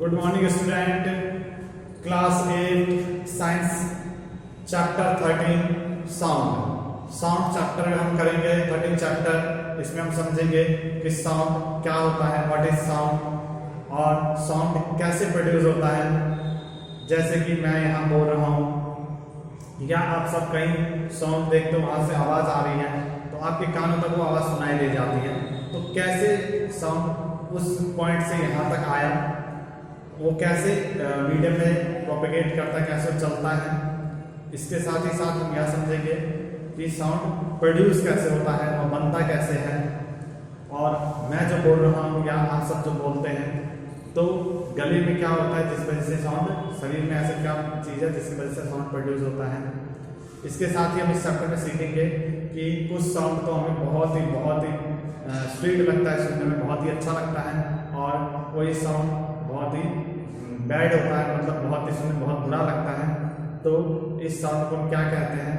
Good morning student. Class 8 science chapter 13 sound chapter हम करेंगे। 13 chapter इसमें हम समझेंगे कि साउंड क्या होता है, व्हाट इज साउंड, और साउंड कैसे प्रोड्यूस होता है। जैसे कि मैं यहाँ बोल रहा हूँ या आप सब कहीं साउंड देखते हो, वहाँ से आवाज़ आ रही है तो आपके कानों तक वो आवाज़ सुनाई दे जाती है। तो कैसे साउंड उस पॉइंट से यहाँ तक आया, वो कैसे मीडियम में प्रोपेगेट करता है, कैसे चलता है। इसके साथ ही साथ हम यह समझेंगे कि साउंड प्रोड्यूस कैसे होता है और बनता कैसे है। और मैं जो बोल रहा हूँ या आप सब जो बोलते हैं, तो गले में क्या होता है जिस वजह से साउंड, शरीर में ऐसे क्या चीज़ है जिसकी वजह से साउंड प्रोड्यूस होता है। इसके साथ ही हम इस चैप्टर में सीखेंगे कि कुछ साउंड तो हमें बहुत ही स्वीट लगता है, सुनने में बहुत ही अच्छा लगता है, और कोई साउंड बहुत ही बैड होता है, मतलब बहुत ही सुनने में बहुत बुरा लगता है। तो इस साउंड को हम क्या कहते हैं,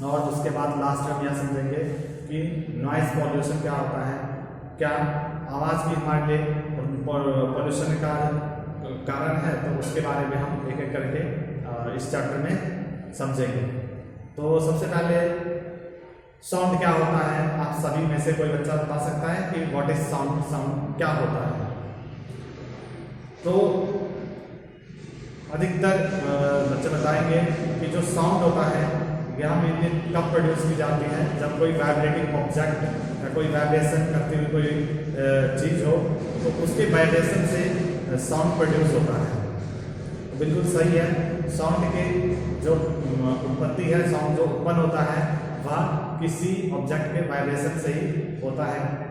और उसके बाद लास्ट में हम यह समझेंगे कि नॉइस पॉल्यूशन क्या होता है, क्या आवाज़ भी हमारे लिए पॉल्यूशन का कारण है। तो उसके बारे में हम एक एक करके इस चैप्टर में समझेंगे। तो सबसे पहले साउंड क्या होता है, आप सभी में से कोई बच्चा बता सकता है कि व्हाट इज साउंड, साउंड क्या होता है। तो अधिकतर बच्चे बताएंगे कि जो साउंड होता है यह मेनली कब प्रोड्यूस की जाती है, जब कोई वाइब्रेटिंग ऑब्जेक्ट या कोई वाइब्रेशन करती हुई कोई चीज़ हो, तो उसके वाइब्रेशन से साउंड प्रोड्यूस होता है। बिल्कुल सही है। साउंड की जो उत्पत्ति है, साउंड जो उत्पन्न होता है वह किसी ऑब्जेक्ट के वाइब्रेशन से ही होता है।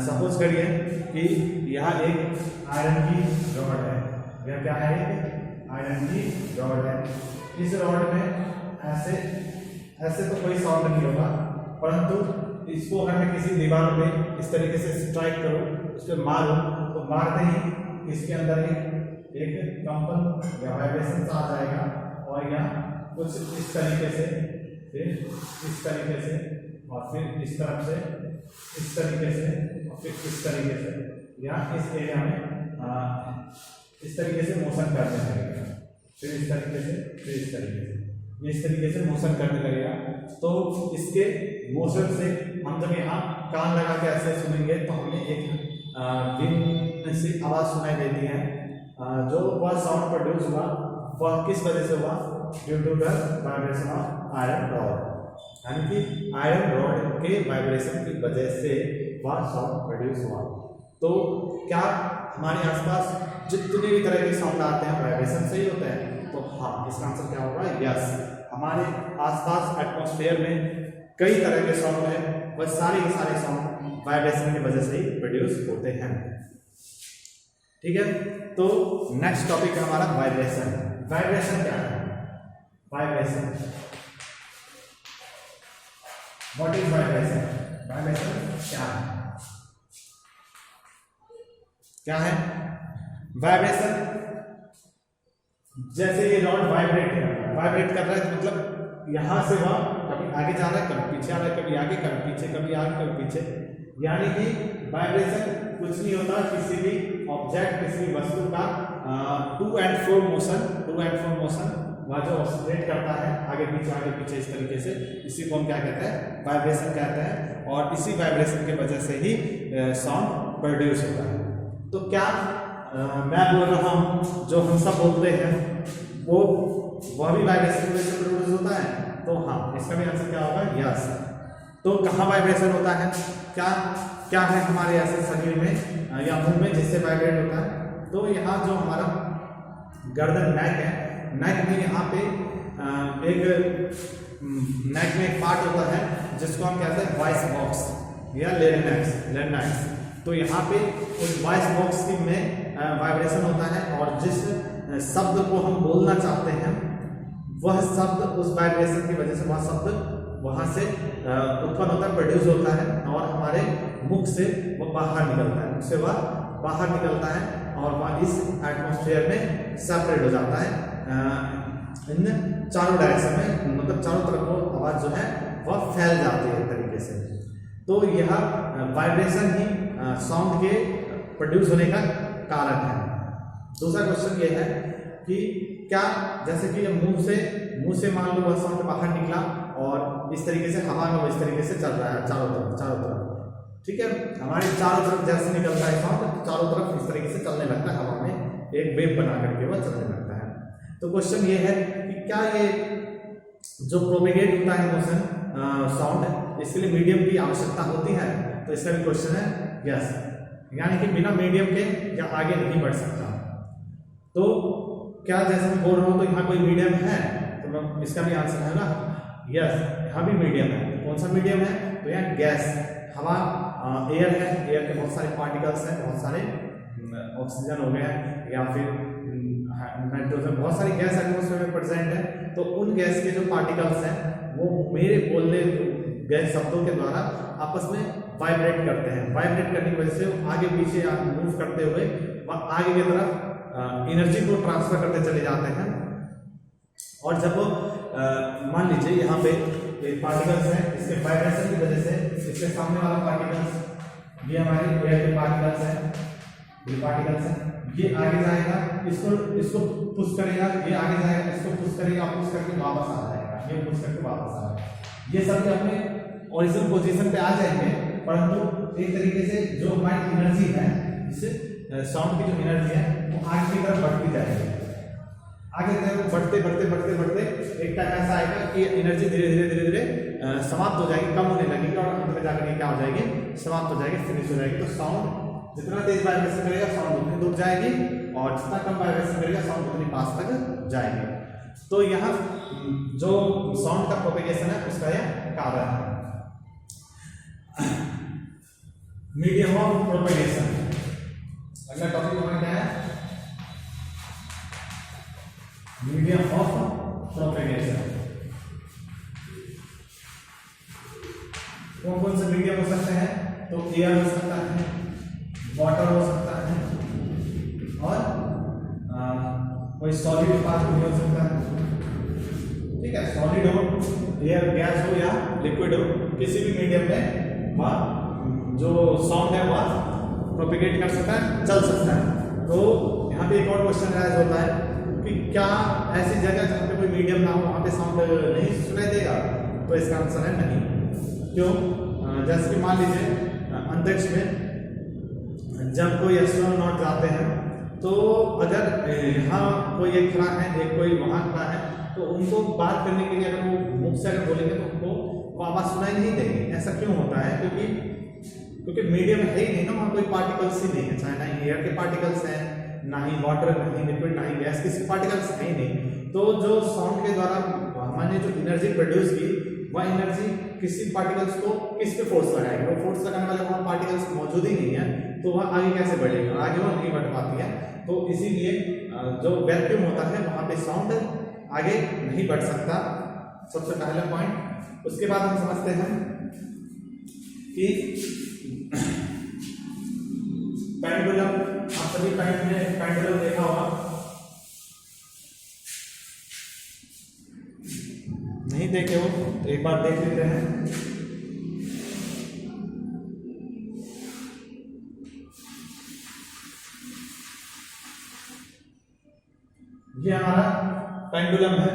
सपोज करिए कि यह एक आयरन की रॉड है। यह क्या है, एक आयरन की रॉड है। इस रॉड में ऐसे तो कोई साउंड नहीं होगा, परंतु इसको अगर मैं किसी दीवार पे इस तरीके से स्ट्राइक करूं, उस पर मारूं, तो मारते ही इसके अंदर एक कंपन या वाइब्रेशन आ जाएगा, और यह कुछ इस तरीके से, फिर इस तरीके से, और फिर इस तरफ से, इस तरीके से, और फिर इस तरीके से, या इस एरिया में इस तरीके से मोशन करने लगेगा। फिर इस तरीके से, फिर इस तरीके से, इस तरीके से मोशन करने लगेगा। तो इसके मोशन से हम जब यहाँ कान लगा के ऐसे सुनेंगे तो हमें एक विन सी आवाज़ सुनाई देती है। जो वह साउंड प्रोड्यूस हुआ वह किस वजह से हुआ, due to the vibration of iron rod, यानी कि आयरन रॉड के वाइब्रेशन की वजह से वह साउंड प्रोड्यूस हुआ। तो क्या हमारे आसपास जितने भी तरह के साउंड आते हैं वाइब्रेशन से ही होते हैं? तो हाँ, इसका आंसर क्या होगा, यस। हमारे आसपास एटमॉस्फेयर में कई तरह के साउंड है, वह सारे के सारे साउंड वाइब्रेशन की वजह से ही प्रोड्यूस होते हैं। ठीक है, तो नेक्स्ट टॉपिक है हमारा वाइब्रेशन। वाइब्रेशन क्या है? Vibration, what is vibration? Vibration क्या है? क्या है वाइब्रेशन? जैसे ये रॉड वाइब्रेट कर रहा है, मतलब यहां से वह कभी आगे जा रहा है, कभी पीछे आ रहा है, कभी आगे, कभी पीछे, कभी आगे, कभी पीछे। यानी कि वाइब्रेशन कुछ नहीं होता, किसी भी ऑब्जेक्ट, किसी भी वस्तु का टू एंड फ्रो मोशन वह जो ऑसिलेट करता है आगे पीछे इस तरीके से, इसी को हम क्या कहते हैं, वाइब्रेशन कहते हैं। और इसी वाइब्रेशन की वजह से ही साउंड प्रोड्यूस होता है। तो क्या मैं बोल रहा हूँ, जो हम सब बोलते हैं वह भी वाइब्रेशन की वजह से प्रोड्यूस होता है? तो हाँ, इसका भी आंसर क्या होगा, यस। तो कहाँ वाइब्रेशन होता है, क्या है हमारे ऐसे शरीर में या मुंह में जिससे वाइब्रेट होता है? तो यहाँ जो हमारा गर्दन, नेक है, नेक में यहाँ पे नेक में एक पार्ट होता है जिसको हम कहते हैं वॉइस बॉक्स या लेरिंक्स। तो यहाँ पे उस वॉइस बॉक्स में वाइब्रेशन होता है, और जिस शब्द को हम बोलना चाहते हैं वह शब्द उस वाइब्रेशन की वजह से वह शब्द वहाँ से उत्पन्न होता है, प्रोड्यूस होता है, और हमारे मुख से वह बाहर निकलता है, मुख से वह बाहर निकलता है, और वह इस एटमॉस्फेयर में सेपरेट हो जाता है इन चारों डायरेक्शन में, मतलब चारों तरफ वो आवाज़ जो है वह फैल जाती है एक तरीके से। तो यह वाइब्रेशन ही साउंड के प्रोड्यूस होने का कारण है। दूसरा क्वेश्चन ये है कि क्या जैसे कि मुंह से मान लो वह साउंड बाहर निकला और इस तरीके से हवा में इस तरीके से चल रहा है चारों तरफ, ठीक है, हमारे चारों तरफ जैसे निकलता है साउंड चारों तरफ इस तरीके से चलने लगता है, हवा में एक वेव बना करके वह चलने लगता है। तो क्वेश्चन ये है कि क्या ये जो प्रोपेगेट होता है मोशन साउंड, इसके लिए मीडियम की आवश्यकता होती है? तो इसका भी क्वेश्चन है यस, यानी कि बिना मीडियम के या आगे नहीं बढ़ सकता। तो क्या जैसे मैं बोल रहा हूँ तो यहाँ कोई मीडियम है, तो इसका भी आंसर है ना यस, यहाँ भी मीडियम है। कौन सा मीडियम है? तो यहाँ गैस, हवा, एयर है, एयर के बहुत सारे पार्टिकल्स हैं, बहुत सारे ऑक्सीजन हो गया या फिर नाइट्रोजन, बहुत सारी गैस एटमॉस्फेयर में प्रेजेंट है। तो उन गैस के जो पार्टिकल्स हैं वो मेरे बोलने गए शब्दों के द्वारा आपस में वाइब्रेट करते हैं। वाइब्रेट करने की वजह से वो आगे पीछे मूव करते हुए आगे की तरफ एनर्जी को ट्रांसफर करते चले जाते हैं। और जब मान लीजिए यहाँ पे पार्टिकल्स हैं, इसके वाइब्रेशन की वजह से इसके सामने वाला पार्टिकल्स, ये हमारे एयर के पार्टिकल्स हैं, ये पार्टिकल्स हैं, ये आगे जाएगा, इसको पुश करेगा, ये आगे जाएगा, इसको पुश करेगा, पुश करके वापस आ जाएगा, ये पुश करके वापस आ जाएगा। ये सब अपने ओरिजिनल पोजीशन पे आ जाएंगे, परंतु एक तरीके से जो हमारी एनर्जी है, जिससे साउंड की जो एनर्जी है वो आगे की तरफ बढ़ती जाएगी। आगे की तरफ बढ़ते एक टाइम ऐसा आएगा कि एनर्जी धीरे धीरे समाप्त हो जाएगी, कम होने लगेगी और अंत में जाकर क्या हो जाएगी, समाप्त हो जाएगी, फिनिश हो जाएगी। तो साउंड जितना तेज वाइब्रेशन करेगा साउंड उतनी दूर जाएगी और जितना कम वाइब्रेशन करेगा साउंड उतनी पास तक जाएगी। तो यहाँ जो साउंड का प्रोपेगेशन है उसका यह कारण है। मीडियम ऑफ प्रोपेगेशन, अगला टॉपिक हमारा क्या है? Medium of propagation. कौन कौन से मीडियम हो सकते हैं? तो एयर हो सकता है, वाटर हो सकता है और कोई सॉलिड पार्ट भी हो सकता है, ठीक है, सॉलिड हो, एयर गैस हो या लिक्विड हो, किसी भी मीडियम में वह जो साउंड है वह प्रोपेगेट कर सकता है, चल सकता है। तो यहाँ पे एक और क्वेश्चन राइज होता है कि क्या ऐसी जगह जहाँ पे कोई मीडियम ना हो वहाँ पे साउंड नहीं सुनाई देगा? तो इसका आंसर है नहीं। क्यों? जैसे कि मान लीजिए अंतरिक्ष में जब कोई एस्ट्रोनॉट जाते हैं तो अगर यहाँ कोई एक खड़ा है, एक कोई वहाँ खड़ा है, तो उनको बात करने के लिए अगर वो मुख से अगर बोलेंगे तो उनको वो आवाज़ सुनाई नहीं देगी। ऐसा क्यों होता है? क्योंकि मीडियम है ही नहीं ना, वहाँ कोई पार्टिकल्स ही नहीं है, चाहे ना ही एयर के पार्टिकल्स हैं, ना ही वाटर, ना ही लिक्विड, ना ही गैस, किसी पार्टिकल्स है ही नहीं। तो जो साउंड के द्वारा हमने जो एनर्जी प्रोड्यूस की वह एनर्जी किसी पार्टिकल्स को किस पे फोर्स लगाएगी? वो फोर्स लगाने वाले वहाँ पार्टिकल्स मौजूद ही नहीं है, तो वह आगे कैसे बढ़ेगा? आगे वह नहीं बढ़ पाती है। तो इसीलिए जो वैक्यूम होता है वहाँ पे साउंड आगे नहीं बढ़ सकता, सबसे पहला पॉइंट। उसके बाद हम समझते हैं कि पेंडुलम, आप सभी पेंडुलम देखा होगा, नहीं देखे हो तो एक बार देख लेते हैं। ये हमारा पेंडुलम है।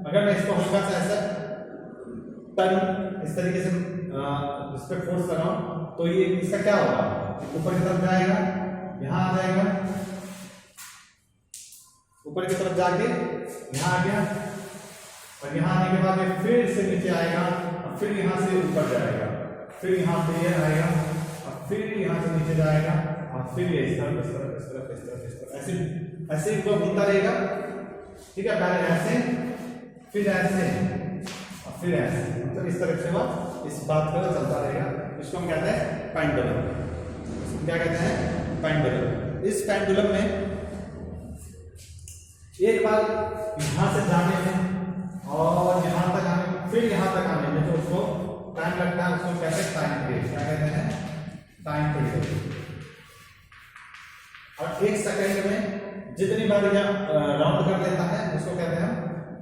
अगर मैं इसको हल्का सा ऐसा टर्न इस तरीके से इस पर फोर्स लगाऊं तो ये इसका क्या होगा? ऊपर की तरफ जाएगा, यहां आ जाएगा, ऊपर की तरफ जाके यहां आ गया और यहां आने के बाद ये फिर से नीचे आएगा और फिर यहां से ऊपर जाएगा, फिर यहां पे ये आएगा और फिर यहां से नीचे जाएगा और फिर ये इस तरफ इस तरफ इस तरफ इस तरफ इस तरफ ऐसे ऐसे ऊपर घूमता रहेगा, ठीक है। पहले ऐसे, फिर ऐसे और फिर ऐसे, मतलब इस तरह से वह इस बात पर चलता रहेगा। इसको हम कहते हैं पेंडुलम। क्या कहते हैं? पेंडुलम। इस पेंडुलम में एक बार यहां से जाने में और यहां तक आने में, फिर यहां तक आने में जो उसको टाइम लगता है उसको कहते हैं टाइम पीरियड। क्या कहते हैं? Time period. और एक सेकंड में जितनी बार यह राउंड कर लेता है उसको कहते हैं,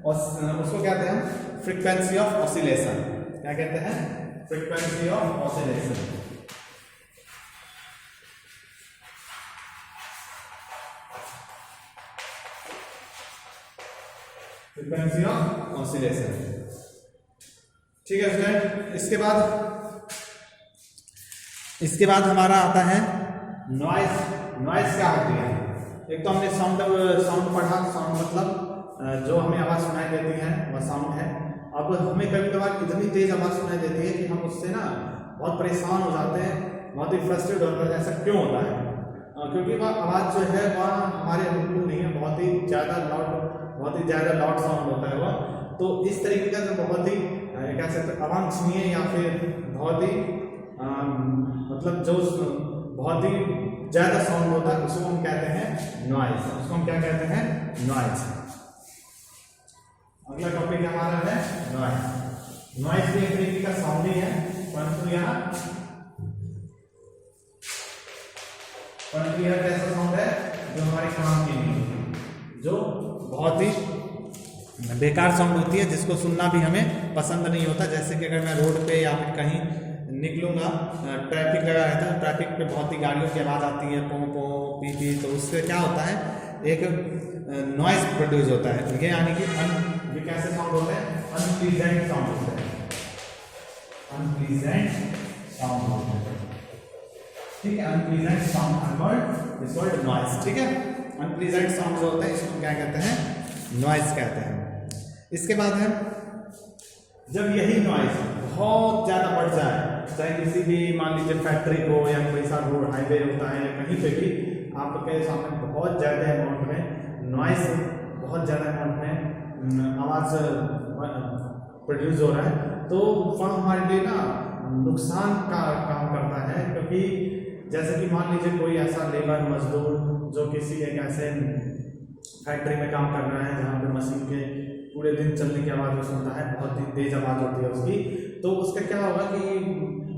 उसको कहते हैं फ्रीक्वेंसी ऑफ ऑसिलेशन। क्या कहते हैं? Frequency of oscillation. Frequency of oscillation. ठीक है स्टूडेंट, इसके बाद हमारा आता है नॉइस। नॉइस क्या होती है? एक तो हमने साउंड पढ़ा, साउंड मतलब जो हमें आवाज़ सुनाई देती है वह साउंड है। अब हमें कभी कभार इतनी तेज आवाज़ सुनाई देती है कि हम उससे ना बहुत परेशान हो जाते हैं, बहुत ही फ्रस्ट्रेट होते हैं। ऐसा क्यों होता है? क्योंकि वह आवाज़ जो है वह हमारे अनुकूल नहीं है, बहुत ही ज़्यादा लाउड साउंड होता है वह। तो इस तरीके का जो बहुत ही कह सकते हैं अवांछनीय या फिर बहुत ही मतलब जो बहुत ही ज़्यादा साउंड होता है उसको हम कहते हैं नॉइज। उसको हम क्या कहते हैं? नॉइज। अगला टॉपिक हमारा है नॉइज। नॉइज भी एक तरीके का साउंड ही है, परंतु यह कैसा साउंड है जो हमारे काम की नहीं होती, जो बहुत ही बेकार साउंड होती है, जिसको सुनना भी हमें पसंद नहीं होता। जैसे कि अगर मैं रोड पे या फिर कहीं निकलूंगा, ट्रैफिक लगा रहता है, ट्रैफिक पे बहुत ही गाड़ियों की आवाज़ आती है, पो पो पी पी, तो उससे क्या होता है एक नॉइज प्रोड्यूस होता है। ये यानी कि ये कैसे साउंड होते हैं? अनप्लीजेंट साउंड होते हैं, अनप्लीजेंट साउंड होते हैं। ठीक है, unpleasant sound is called noise. ठीक है, अनप्लीजेंट साउंड जो होते हैं इसको क्या कहते हैं? नॉइज कहते हैं। इसके बाद है जब यही नॉइज बहुत ज़्यादा बढ़ जाए, चाहे किसी भी मान लीजिए फैक्ट्री हो या कोई सा रोड हाईवे होता है या कहीं पे भी आपके सामने बहुत ज़्यादा अमाउंट में नॉइज, बहुत ज़्यादा अमाउंट में आवाज़ प्रोड्यूस हो रहा है, तो वह हमारे लिए ना नुकसान का काम करता है। क्योंकि जैसे कि मान लीजिए कोई ऐसा लेबर मजदूर जो किसी एक ऐसे फैक्ट्री में काम कर रहा है जहाँ पे मशीन के पूरे दिन चलने की आवाज़ सुनता है, बहुत ही तेज आवाज़ होती है उसकी, तो उसका क्या होगा कि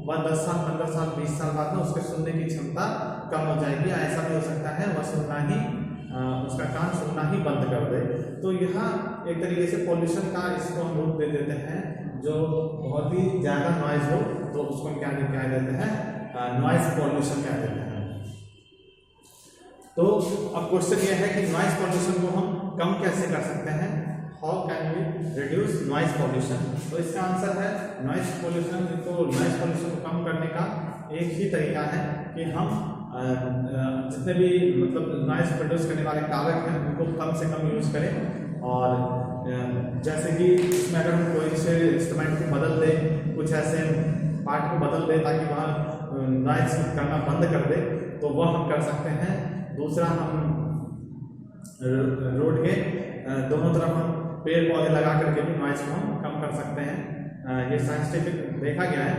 वह 10 साल 15 साल 20 साल बाद में उसके सुनने की क्षमता कम हो जाएगी। ऐसा भी हो सकता है वह उसका कान सुनना ही बंद कर दे। तो यहाँ एक तरीके से पॉल्यूशन का इसको हम रूप दे देते हैं, जो बहुत ही ज़्यादा नॉइज हो तो उसको हम क्या देते हैं? नॉइज पॉल्यूशन कह देते हैं। तो अब क्वेश्चन ये है कि नॉइज पॉल्यूशन को हम कम कैसे कर सकते हैं? How can we reduce noise pollution? तो इसका आंसर है नॉइज पॉल्यूशन। तो नॉइज पॉल्यूशन को कम करने का एक ही तरीका है कि हम जितने भी मतलब नॉइज प्रोड्यूस करने वाले कारक हैं उनको कम से कम यूज करें। और जैसे कि इसमें अगर हम कोई से इंस्ट्रूमेंट को बदल दें, कुछ ऐसे पार्ट को बदल दें ताकि वह नॉइज करना बंद कर दे, तो वह हम कर सकते हैं। दूसरा, हम रोड के दोनों तरफ हम पेड़ पौधे लगा करके भी नॉइज को हम कम कर सकते हैं। ये साइंटिफिक देखा गया है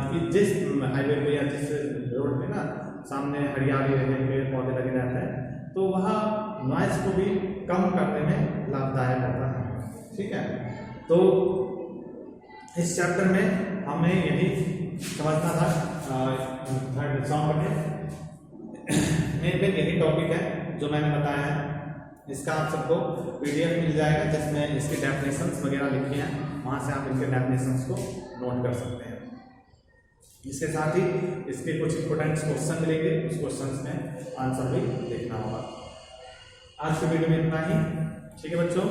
कि जिस हाईवे पे या जिस रोड पे ना सामने हरियाली रहे, पेड़ पौधे लगे रहते हैं, तो वहाँ नॉइज को भी कम करने में लाभदायक होता है। ठीक है, तो इस चैप्टर में हमें यही समझना था। थर्ड सॉन्ग में यही टॉपिक है जो मैंने बताया है। इसका आप सबको PDF मिल जाएगा जिसमें इसके डेफिनेशंस वगैरह लिखी हैं, वहाँ से आप इनके डेफिनेशंस को नोट कर सकते हैं। इसके साथ ही इसके कुछ इंपोर्टेंट क्वेश्चन मिलेंगे, उस क्वेश्चंस में आंसर भी देखना होगा। आज के वीडियो में इतना ही। ठीक है बच्चों।